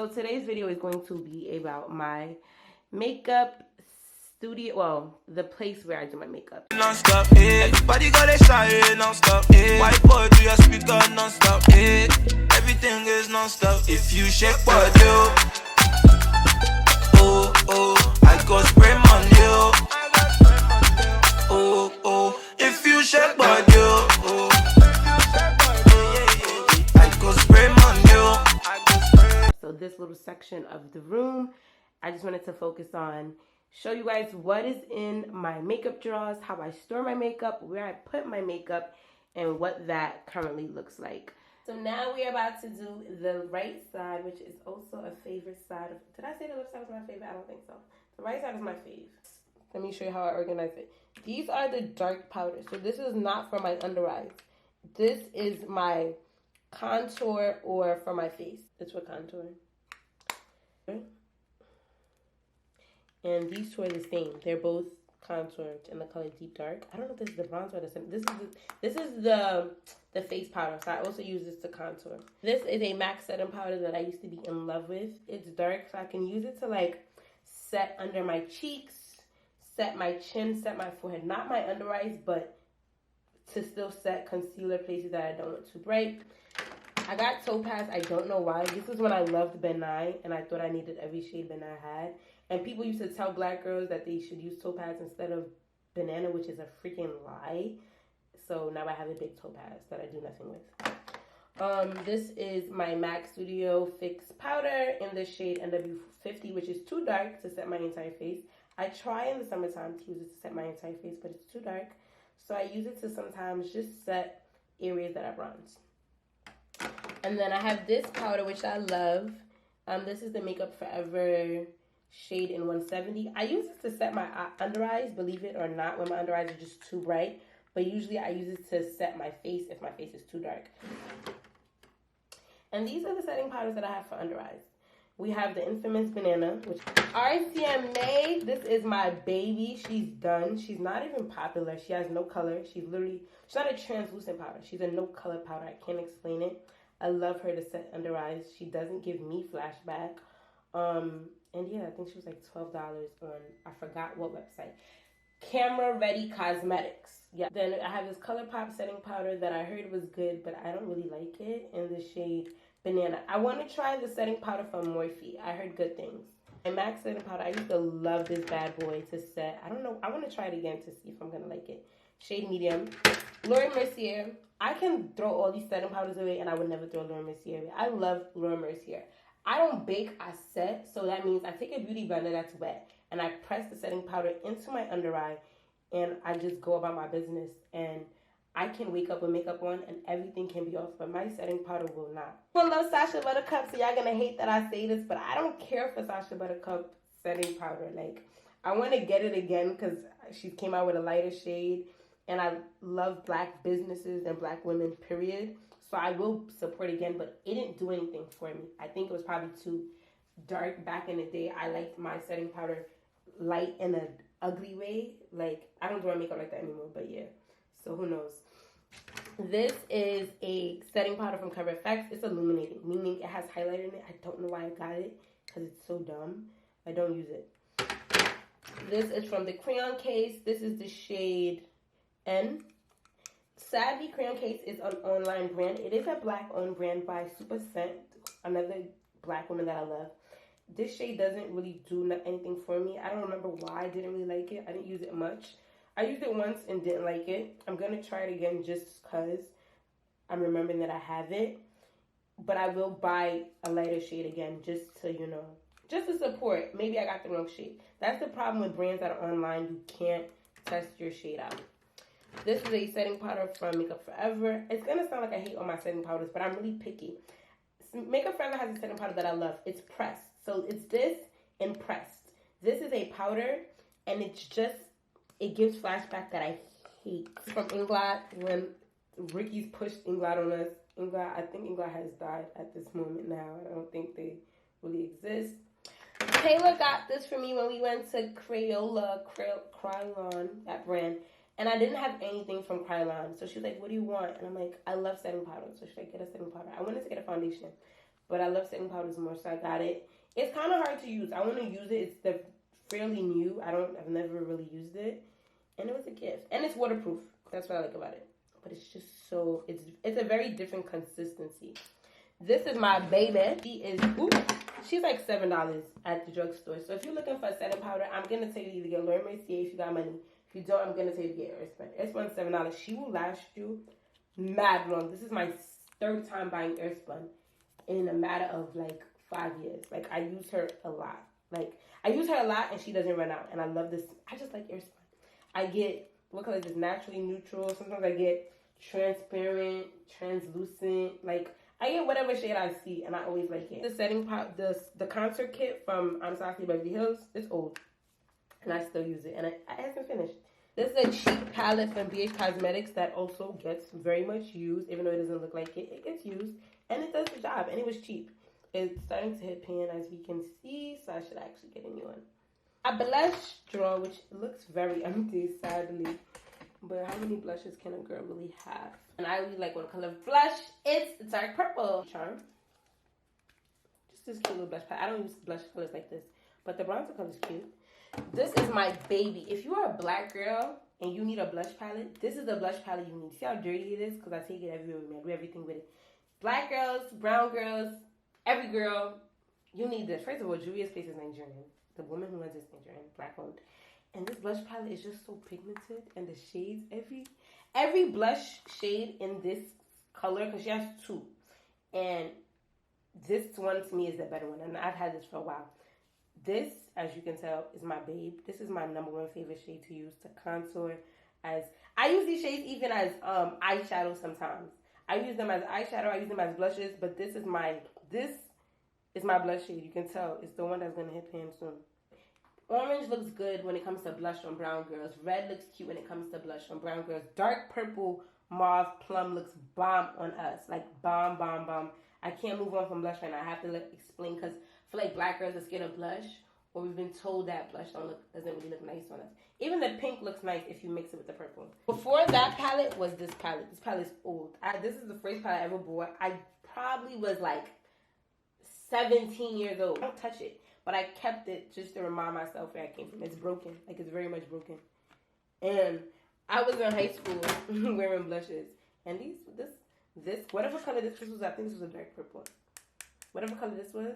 So today's video is going to be about my makeup studio, well, the place where I do my makeup. Non-stop, everybody got a style, non-stop, white boy do your speaker non-stop, everything is non-stop. If you shake body, oh, oh, I go spray money, oh, oh, if you shake body, oh, I go spray money. So this little section of the room, I just wanted to focus on show you guys what is in my makeup drawers, how I store my makeup, where I put my makeup, and what that currently looks like. So now we're about to do the right side, which is also a favorite side. Did I say the left side was my favorite? I don't think so. The right side is my fave. Let me show you how I organize it. These are the dark powders. So this is not for my under eyes. This is my contour or for my face. It's for contour. And these two are the same. They're both contoured in the color deep dark. I don't know if this is the bronzer or the same. This is the face powder. So I also use this to contour. This is a MAC setting powder that I used to be in love with. It's dark, so I can use it to like set under my cheeks, set my chin, set my forehead. Not my under eyes, but to still set concealer places that I don't want too bright. I got Topaz. I don't know why. This is when I loved Benign, and I thought I needed every shade Benign had. And people used to tell black girls that they should use Topaz instead of Banana, which is a freaking lie. So now I have a big Topaz that I do nothing with. This is my MAC Studio Fix powder in the shade NW50, which is too dark to set my entire face. I try in the summertime to use it to set my entire face, but it's too dark. So I use it to sometimes just set areas that I bronze. And then I have this powder, which I love. This is the Makeup Forever shade in 170. I use this to set my under eyes, believe it or not, when my under eyes are just too bright. But usually I use it to set my face if my face is too dark. And these are the setting powders that I have for under eyes. We have the infamous Banana, which RCMA, this is my baby. She's done. She's not even popular. She has no color. She's not a translucent powder. She's a no color powder. I can't explain it. I love her to set under eyes. She doesn't give me flashback. And yeah, I think she was like $12 on, I forgot what website. Camera Ready Cosmetics. Yeah. Then I have this ColourPop setting powder that I heard was good, but I don't really like it, in the shade Banana. I want to try the setting powder from Morphe. I heard good things. My MAC setting powder, I used to love this bad boy to set. I don't know. I want to try it again to see if I'm going to like it. Shade Medium. Laura Mercier. I can throw all these setting powders away, and I would never throw Laura Mercier away. I love Laura Mercier. I don't bake, I set. So that means I take a beauty blender that's wet, and I press the setting powder into my under eye, and I just go about my business. And I can wake up with makeup on, and everything can be off, but my setting powder will not. I love Sacha Buttercup, so y'all gonna hate that I say this, but I don't care for Sacha Buttercup setting powder. Like, I want to get it again because she came out with a lighter shade, and I love black businesses and black women, period. So I will support again, but it didn't do anything for me. I think it was probably too dark back in the day. I liked my setting powder light in an ugly way. Like, I don't do my makeup like that anymore, but yeah. So who knows? This is a setting powder from Cover FX. It's illuminating, meaning it has highlighter in it. I don't know why I got it because it's so dumb. I don't use it. This is from the Crayon Case. This is the shade N. Savvy Crayon Case is an online brand. It is a black-owned brand by Super Scent, another black woman that I love. This shade doesn't really do anything for me. I don't remember why I didn't really like it. I didn't use it much. I used it once and didn't like it. I'm going to try it again just because I'm remembering that I have it. But I will buy a lighter shade again just to, just to support. Maybe I got the wrong shade. That's the problem with brands that are online. You can't test your shade out. This is a setting powder from Makeup Forever. It's going to sound like I hate all my setting powders, but I'm really picky. Makeup Forever has a setting powder that I love. It's pressed. So it's this and pressed. This is a powder, and it's just, it gives flashback that I hate. From Inglot, when Ricky's pushed Inglot on us. I think Inglot has died at this moment now. I don't think they really exist. Taylor got this for me when we went to Krylon, that brand. And I didn't have anything from Krylon. So she was like, what do you want? And I'm like, I love setting powder. So should I get a setting powder? I wanted to get a foundation. but I love setting powders more, so I got it. It's kind of hard to use. I want to use it. It's fairly new. I've never really used it, and it was a gift. And it's waterproof. That's what I like about it. But it's just so, it's a very different consistency. This is my baby. She's like $7 at the drugstore. So if you're looking for a setting powder, I'm going to tell you to get Laura Mercier if you got money. If you don't, I'm going to tell you to get Earthspun. Earthspun's $7. She will last you mad long. This is my third time buying Earthspun in a matter of like 5 years. Like, I use her a lot. Like, I use her a lot and she doesn't run out. And I love this. I just like Earthspun. I get, what color is this? Naturally neutral. Sometimes I get transparent, translucent. Like, I get whatever shade I see, and I always like it. The setting pot, the concert kit from Anastasia Beverly Hills, it's old, and I still use it, and I hasn't finished. This is a cheap palette from BH Cosmetics that also gets very much used, even though it doesn't look like it. It gets used, and it does the job, and it was cheap. It's starting to hit pan, as we can see, so I should actually get a new one. A blush drawer, which looks very empty, sadly. But how many blushes can a girl really have? And I really like one color of blush. It's dark purple. Charm. Just this cute little blush palette. I don't use blush colors like this, but the bronzer color is cute. This is my baby. If you are a black girl and you need a blush palette, this is the blush palette you need. See how dirty it is? Because I take it everywhere, man. I do everything with it. Black girls, brown girls, every girl, you need this. First of all, Julia's Place is Nigerian. The woman who runs this Nigerian, black owned. And this blush palette is just so pigmented, and the shades, every blush shade in this color, because she has two, and this one to me is the better one, and I've had this for a while. This, as you can tell, is my babe. This is my #1 favorite shade to use to contour. As I use these shades even as eyeshadow sometimes. I use them as eyeshadow. I use them as blushes, but this is my blush shade. You can tell it's the one that's gonna hit pan soon. Orange looks good when it comes to blush on brown girls. Red looks cute when it comes to blush on brown girls. Dark purple, mauve, plum looks bomb on us. Like, bomb, bomb, bomb. I can't move on from blush right now. I have to explain, because I feel like black girls are scared of blush, or we've been told that blush doesn't really look nice on us. Even the pink looks nice if you mix it with the purple. Before that palette was this palette. This palette is old. This is the first palette I ever bought. I probably was like 17 years old. I don't touch it. But I kept it just to remind myself where I came from. It's broken. Like, it's very much broken. And I was in high school wearing blushes. And this, whatever color this was, I think this was a dark purple. Whatever color this was,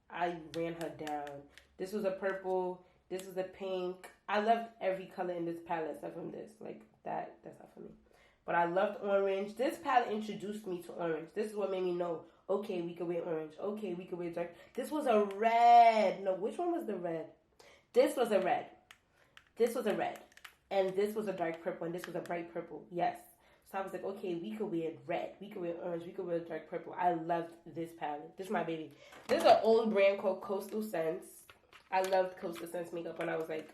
I ran her down. This was a purple. This was a pink. I loved every color in this palette except from this. Like, that's not for me. But I loved orange. This palette introduced me to orange. This is what made me know, okay, we could wear orange. Okay, we could wear dark. This was a red. No, which one was the red? This was a red. This was a red. And this was a dark purple. And this was a bright purple. Yes. So I was like, okay, we could wear red. We could wear orange. We could wear dark purple. I loved this palette. This is my baby. This is an old brand called Coastal Scents. I loved Coastal Scents makeup when I was like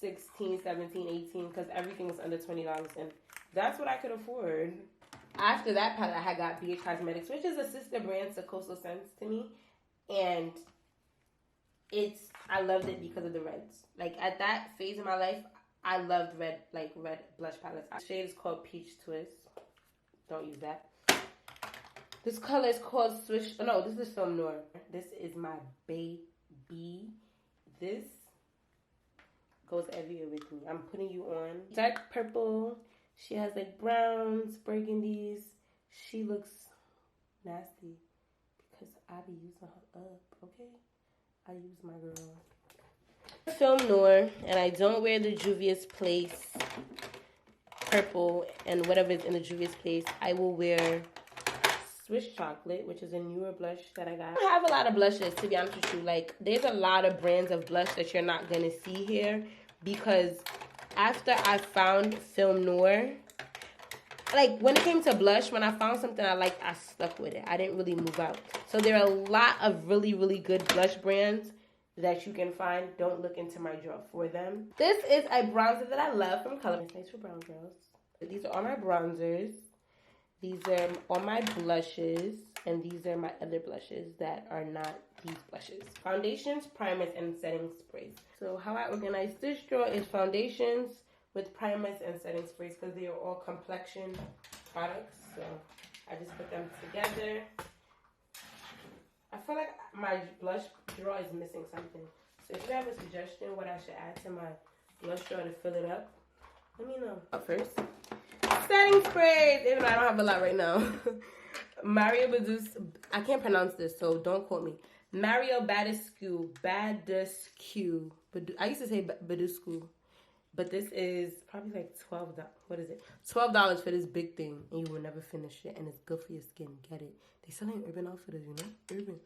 16, 17, 18. Because everything was under $20. And that's what I could afford. After that palette, I got BH Cosmetics, which is a sister brand to Coastal Scents to me. And I loved it because of the reds. Like, at that phase of my life, I loved red blush palettes. The shade is called Peach Twist. Don't use that. This color is called Swish. Oh, no, this is Film Noir. This is my baby. This goes everywhere with me. I'm putting you on. Dark purple. She has like browns, burgundies. She looks nasty because I be using her up, okay? I use my girl. Film Noir, and I don't wear the Juvia's Place purple and whatever is in the Juvia's Place. I will wear Swiss Chocolate, which is a newer blush that I got. I don't have a lot of blushes, to be honest with you. Like, there's a lot of brands of blush that you're not going to see here because after I found Film Noir, like, when it came to blush, when I found something I liked, I stuck with it. I didn't really move out. So there are a lot of really, really good blush brands that you can find. Don't look into my drawer for them. This is a bronzer that I love from Color. It's nice for brown girls. These are all my bronzers. These are all my blushes. And these are my other blushes that are not these blushes. Foundations, primers, and setting sprays. So how I organize this drawer is foundations with primers and setting sprays because they are all complexion products. So I just put them together. I feel like my blush drawer is missing something. So if you have a suggestion what I should add to my blush drawer to fill it up, let me know. Up first, setting sprays. Even though I don't have a lot right now. Mario Badescu. I can't pronounce this, so don't quote me. Mario Badescu. Badescu. I used to say Badescu. But this is probably like $12. What is it? $12 for this big thing, and you will never finish it. And it's good for your skin. Get it? They selling Urban Outfitters, you know? Urban,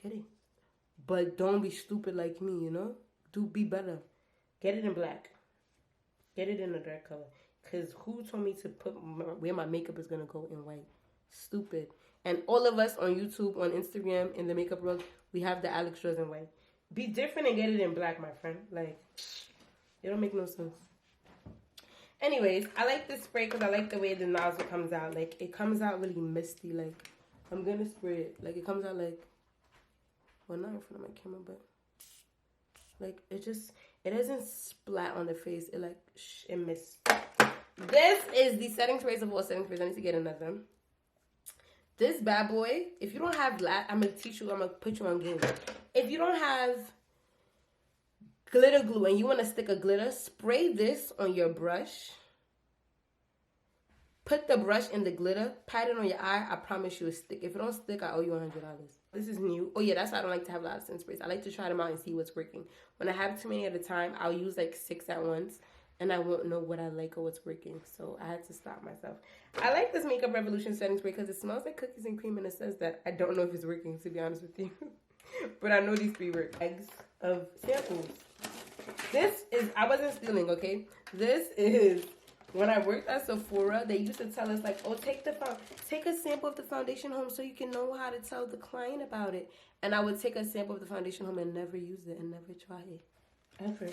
get it? But don't be stupid like me, you know? Be better. Get it in black. Get it in a dark color. Cause who told me to put where my makeup is gonna go in white? Stupid. And all of us on YouTube, on Instagram, in the makeup world, we have the Alex Rose in white. Be different and get it in black, my friend. Like. It don't make no sense. Anyways, I like this spray because I like the way the nozzle comes out. Like, it comes out really misty. Like, I'm going to spray it. Like, it comes out like, well, not in front of my camera, but, like, it doesn't splat on the face. It, like, it mists. This is the setting sprays of all setting sprays. I need to get another. This bad boy, if you don't have I'm going to teach you, I'm going to put you on game. If you don't have glitter glue and you want to stick a glitter, spray this on your brush. Put the brush in the glitter, pat it on your eye. I promise you it'll stick. If it don't stick, I owe you $100. This is new. Oh yeah, that's why I don't like to have a lot of scent sprays. I like to try them out and see what's working. When I have too many at a time, I'll use like 6 at once and I won't know what I like or what's working. So I had to stop myself. I like this Makeup Revolution setting spray because it smells like cookies and cream and it says that. I don't know if it's working, to be honest with you. But I know these 3 work. Eggs of samples. This is, I wasn't stealing, okay? This is, when I worked at Sephora, they used to tell us, like, oh, take a sample of the foundation home so you can know how to tell the client about it. And I would take a sample of the foundation home and never use it and never try it. Ever.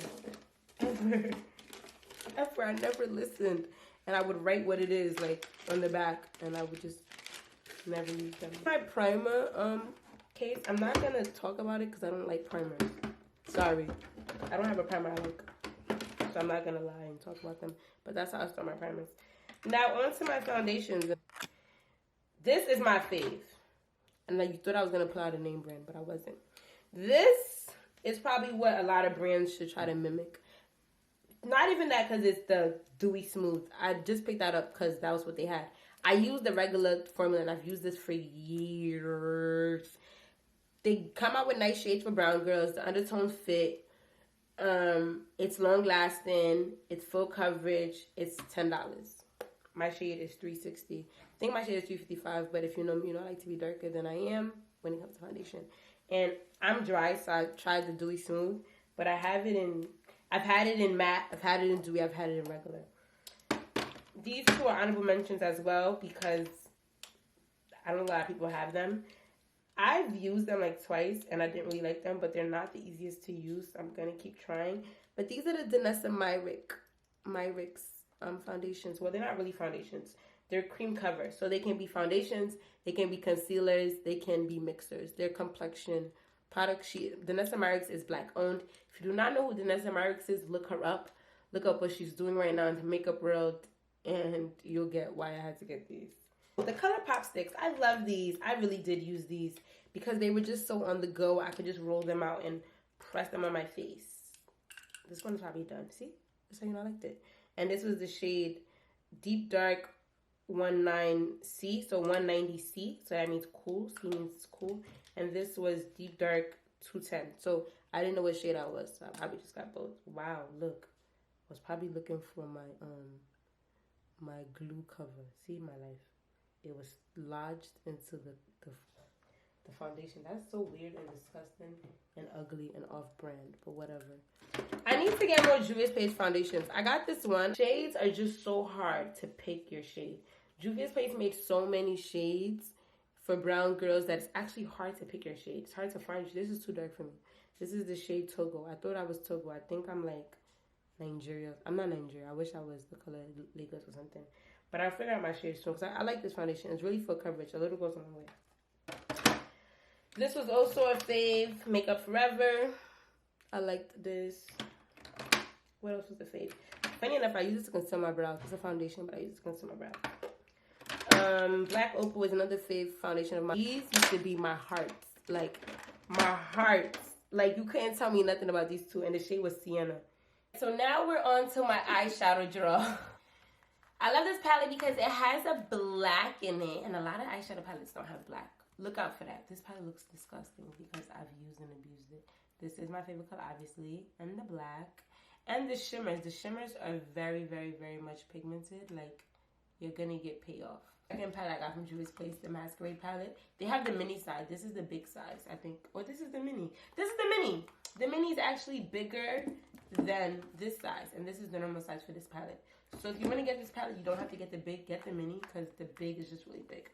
I never listened. And I would write what it is, like, on the back, and I would just never use them. My primer case, I'm not going to talk about it because I don't like primers. Sorry. I don't have a primer I like, so I'm not going to lie and talk about them. But that's how I start my primers. Now, on to my foundations. This is my fave. And you thought I was going to pull out a name brand, but I wasn't. This is probably what a lot of brands should try to mimic. Not even that because it's the Dewy Smooth. I just picked that up because that was what they had. I use the regular formula, and I've used this for years. They come out with nice shades for brown girls. The undertones fit. It's long lasting. It's full coverage. It's $10. My shade is $360. I think my shade is $355. But if you know me, you know I like to be darker than I am when it comes to foundation. And I'm dry, so I tried the Dewy Smooth. But I've had it in matte. I've had it in dewy. I've had it in regular. These 2 are honorable mentions as well because I don't know a lot of people have them. I've used them like twice and I didn't really like them, but they're not the easiest to use. So I'm going to keep trying. But these are the Danessa Myricks foundations. Well, they're not really foundations. They're cream cover. So they can be foundations, they can be concealers, they can be mixers. They're complexion product. Danessa Myricks is black owned. If you do not know who Danessa Myricks is, look her up. Look up what she's doing right now in the makeup world and you'll get why I had to get these. The Color Pop sticks, I love these. I really did use these because they were just so on the go. I could just roll them out and press them on my face. This one's probably done. See? That's how you know I liked it. And this was the shade Deep Dark 19C. So 190C. So that means cool. C means cool. And this was Deep Dark 210. So I didn't know what shade I was. So I probably just got both. Wow, look. I was probably looking for my my glue cover. See my life. It was lodged into the foundation. That's so weird and disgusting and ugly and off-brand, but whatever. I need to get more Juvia's Place foundations. I got this one. Shades are just so hard to pick your shade. Juvia's Place makes so many shades for brown girls that it's actually hard to pick your shade. It's hard to find. This is too dark for me. This is the shade Togo. I thought I was Togo. I think I'm like Nigeria. I'm not Nigeria. I wish I was the color Lagos or something. But I figured out my shade soon because I like this foundation. It's really full coverage. A little goes a long way. This was also a fave. Makeup Forever. I liked this. What else was the fave? Funny enough, I use this to conceal my brows. It's a foundation, but I use it to conceal my brows. Black Opal is another fave foundation of mine. These used to be my hearts. like my heart. Like, you couldn't tell me nothing about these two, and the shade was Sienna. So now we're on to my eyeshadow draw. I love this palette because it has a black in it, and a lot of eyeshadow palettes don't have black. Look out for that. This palette looks disgusting because I've used and abused it. This is my favorite color, obviously, and the black. And the shimmers. The shimmers are very, very, very much pigmented. Like, you're gonna get paid off. Second palette I got from Juvia's Place, the Masquerade palette. They have the mini size. This is the big size, I think. Or this is the mini. This is the mini. The mini is actually bigger than this size. And this is the normal size for this palette. So if you want to get this palette, you don't have to get the big. Get the mini because the big is just really big.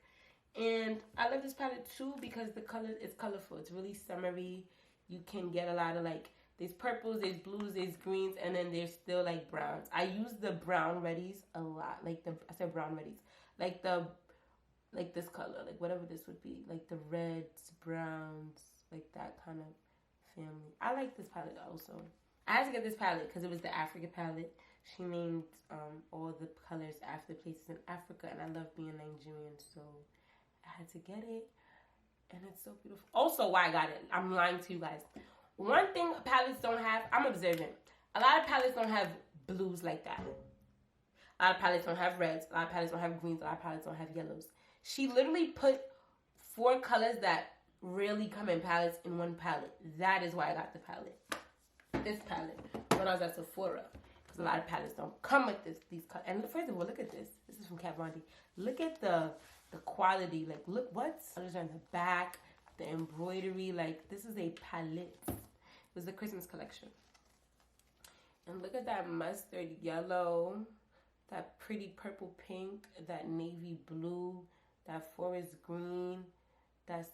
And I love this palette too because the color is colorful. It's really summery. You can get a lot of like, there's purples, there's blues, there's greens, and then there's still like browns. I use the brown reddies a lot. Like I said brown reddies. Like this color, like whatever this would be. Like the reds, browns, like that kind of family. I like this palette also. I had to get this palette because it was the Africa palette. She named all the colors after places in Africa, and I love being Nigerian, so I had to get it. And it's so beautiful. Also, why I got it, I'm lying to you guys. One thing palettes don't have, I'm observant. A lot of palettes don't have blues like that. A lot of palettes don't have reds. A lot of palettes don't have greens. A lot of palettes don't have yellows. She literally put 4 colors that really come in palettes in one palette. That is why I got the palette. This palette. When I was at Sephora. Because a lot of palettes don't come with these colors. And first of all, look at this. This is from Vanity. Look at the quality. Like, look what's on the back. The embroidery. Like, this is a palette. It was the Christmas collection. And look at that mustard yellow. That pretty purple pink. That navy blue. That forest green. That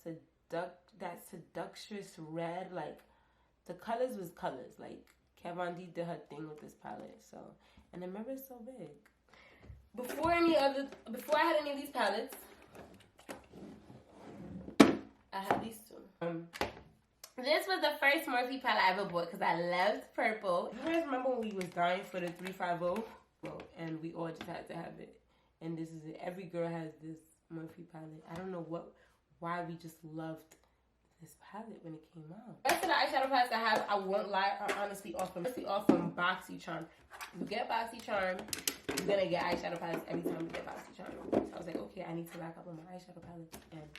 seductress red. Like, the colors was colors. Like, Kat did her thing with this palette. So, and the mirror is so big. Before I had any of these palettes, I had these two. This was the first Morphe palette I ever bought because I loved purple. You guys remember when we was dying for the 350? And we all just had to have it. And this is it. Every girl has this Morphe palette. I don't know why we just loved this palette when it came out. The rest of the eyeshadow palettes I have, I won't lie, are honestly off from BoxyCharm. You get BoxyCharm, you're gonna get eyeshadow palettes every time you get BoxyCharm. So I was like, okay, I need to rack up on my eyeshadow palettes, and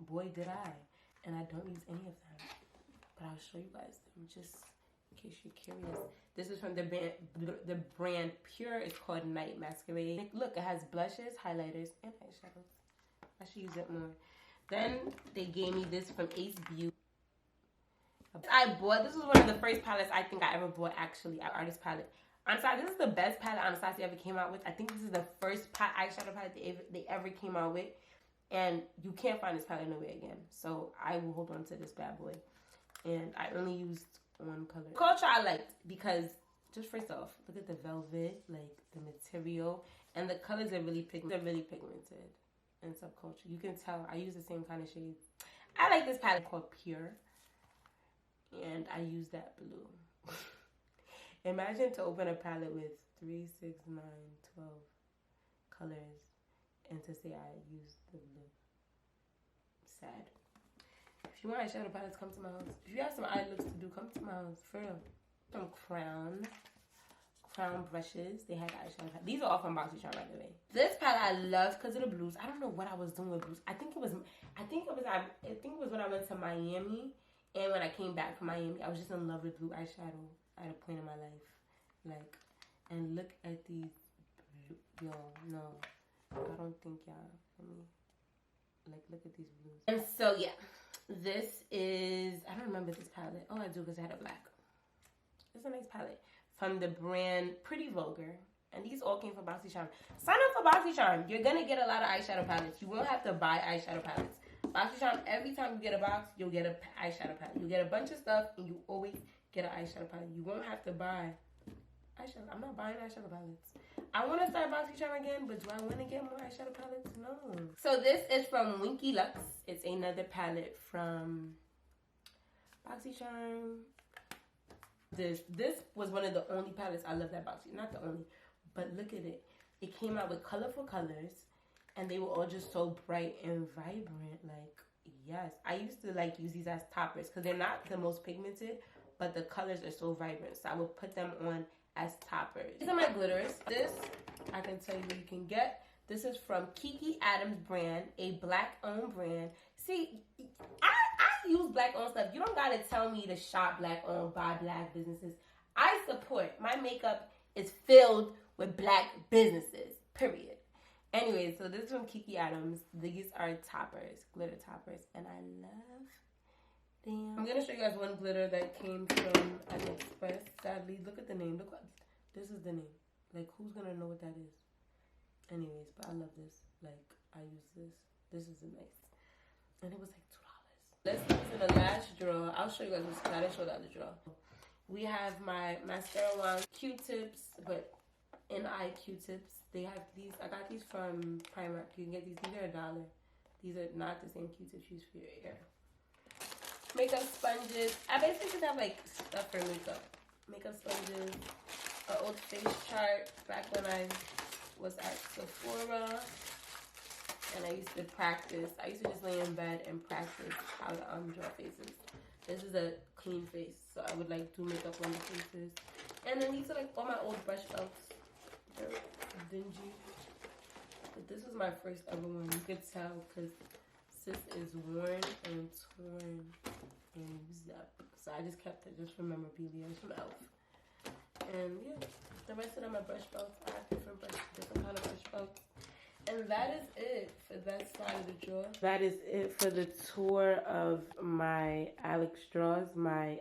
boy did I. And I don't use any of them, but I'll show you guys them just in case you're curious. This is from the brand Pure. It's called Night Masquerade. Look, it has blushes, highlighters, and eyeshadows. I should use it more. Then they gave me this from Ace Beauty. This was one of the first palettes I think I ever bought, actually, an artist palette. Anastasia, this is the best palette Anastasia ever came out with. I think this is the first eyeshadow palette they ever came out with. And you can't find this palette nowhere again. So I will hold on to this bad boy. And I only used one color. Culture I liked because, just first off, look at the velvet, like the material. And the colors are really pigmented. And Subculture. You can tell I use the same kind of shades. I like this palette called Pure. And I use that blue. Imagine to open a palette with 3, 6, 9, 12 colors and to say I used the blue. Sad. If you want eyeshadow palettes, come to my house. If you have some eye looks to do, come to my house. For real. Some crown brushes. They had eyeshadow palette. These are all from BoxyCharm, by the way. This palette I love because of the blues. I don't know what I was doing with blues. I think it was when I went to Miami, and when I came back from Miami, I was just in love with blue eyeshadow at a point in my life. Like, and look at these. Yo, no, I don't think y'all. Let me. Like, look at these blues. And so yeah, this is. I don't remember this palette. Oh, I do because I had a black. It's a nice palette. From the brand Pretty Vulgar. And these all came from BoxyCharm. Sign up for BoxyCharm. You're going to get a lot of eyeshadow palettes. You won't have to buy eyeshadow palettes. BoxyCharm, every time you get a box, you'll get an eyeshadow palette. You get a bunch of stuff, and you always get an eyeshadow palette. You won't have to buy eyeshadow. I'm not buying eyeshadow palettes. I want to start BoxyCharm again, but do I want to get more eyeshadow palettes? No. So this is from Winky Lux. It's another palette from BoxyCharm. This was one of the only palettes I loved at Boxy. Not the only, but look at it. It came out with colorful colors, and they were all just so bright and vibrant. Like, yes. I used to like use these as toppers because they're not the most pigmented, but the colors are so vibrant. So I would put them on as toppers. These are my glitters. This, I can tell you where you can get. This is from Kiki Adams brand, a black-owned brand. See, I use black-owned stuff. You don't gotta tell me to shop black-owned, buy black businesses. I support. My makeup is filled with black businesses, period. Anyway, so this is from Kiki Adams. These are toppers, glitter toppers, and I love them. I'm gonna show you guys one glitter that came from AliExpress. Sadly, look at the name. Look what this is the name. Like, who's gonna know what that is? Anyways, but I love this. Like, I use this. This is nice, and it was like $2. Let's get to the last drawer. I'll show you guys this because I didn't show the other drawer. We have my mascara wand, Q-tips, but eye Q-tips. They have these. I got these from Primark. You can get these. These are $1. These are not the same Q-tips used for your hair. Makeup sponges. I basically just have like stuff for makeup. Makeup sponges. An old face chart back when I was at Sephora. And I used to practice. I used to just lay in bed and practice how to draw faces. This is a clean face, so I would like do makeup on the faces. And then these are like all my old brush belts. They're dingy. But this was my first ever one. You could tell because sis is worn and torn and used up. So I just kept it just for memorabilia. It's from Elf. And yeah, the rest of them are brush belts. I have different kind of brush belts. And that is it for that side of the drawer. That is it for the tour of my Alex drawers. My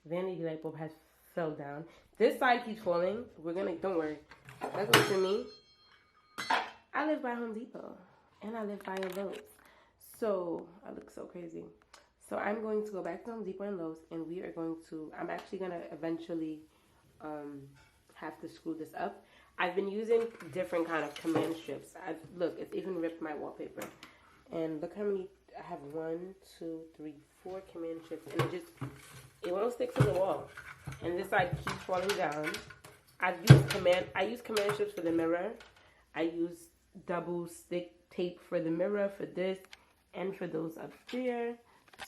vanity light bulb has fell down. This side keeps falling. Don't worry. That's what for me. I live by Home Depot. And I live by a Lowe's. So, I look so crazy. So, I'm going to go back to Home Depot and Lowe's. And we are going to, I'm actually going to eventually have to screw this up. I've been using different kind of command strips. Look, it's even ripped my wallpaper. And look how many, I have 1, 2, 3, 4 command strips. And it won't stick to the wall. And this side keeps falling down. I use command strips for the mirror. I use double stick tape for the mirror, for this, and for those up there.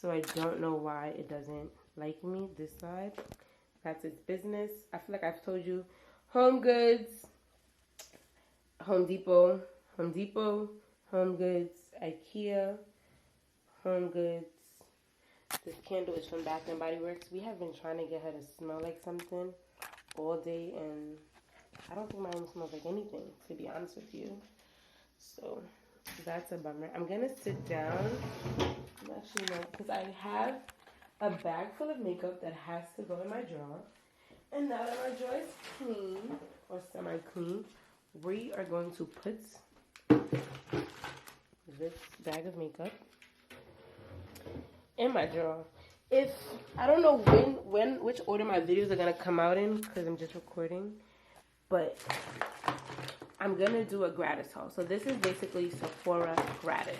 So I don't know why it doesn't like me, this side. That's its business. I feel like I've told you. Home Goods, Home Depot, Home Goods, IKEA, Home Goods. This candle is from Bath & Body Works. We have been trying to get her to smell like something all day, and I don't think mine smells like anything, to be honest with you. So that's a bummer. I'm going to sit down. Actually, no, because I have a bag full of makeup that has to go in my drawer. And now that my drawer is clean, or semi-clean, we are going to put this bag of makeup in my drawer. I don't know which order my videos are going to come out in, because I'm just recording, but I'm going to do a gratis haul. So this is basically Sephora gratis,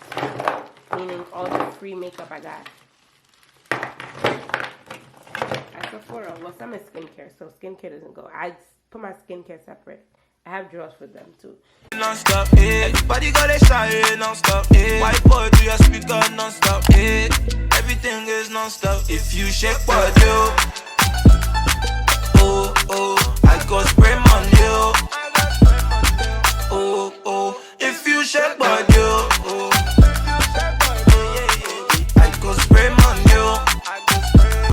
meaning all the free makeup I got at Sephora. Well, some is skincare, so skincare doesn't go. I put my skincare separate. I have drawers for them too. Non-stop, everybody got a shine non-stop, white boy do your speaker non-stop, everything is non-stop. If you shake body, oh, I go spray my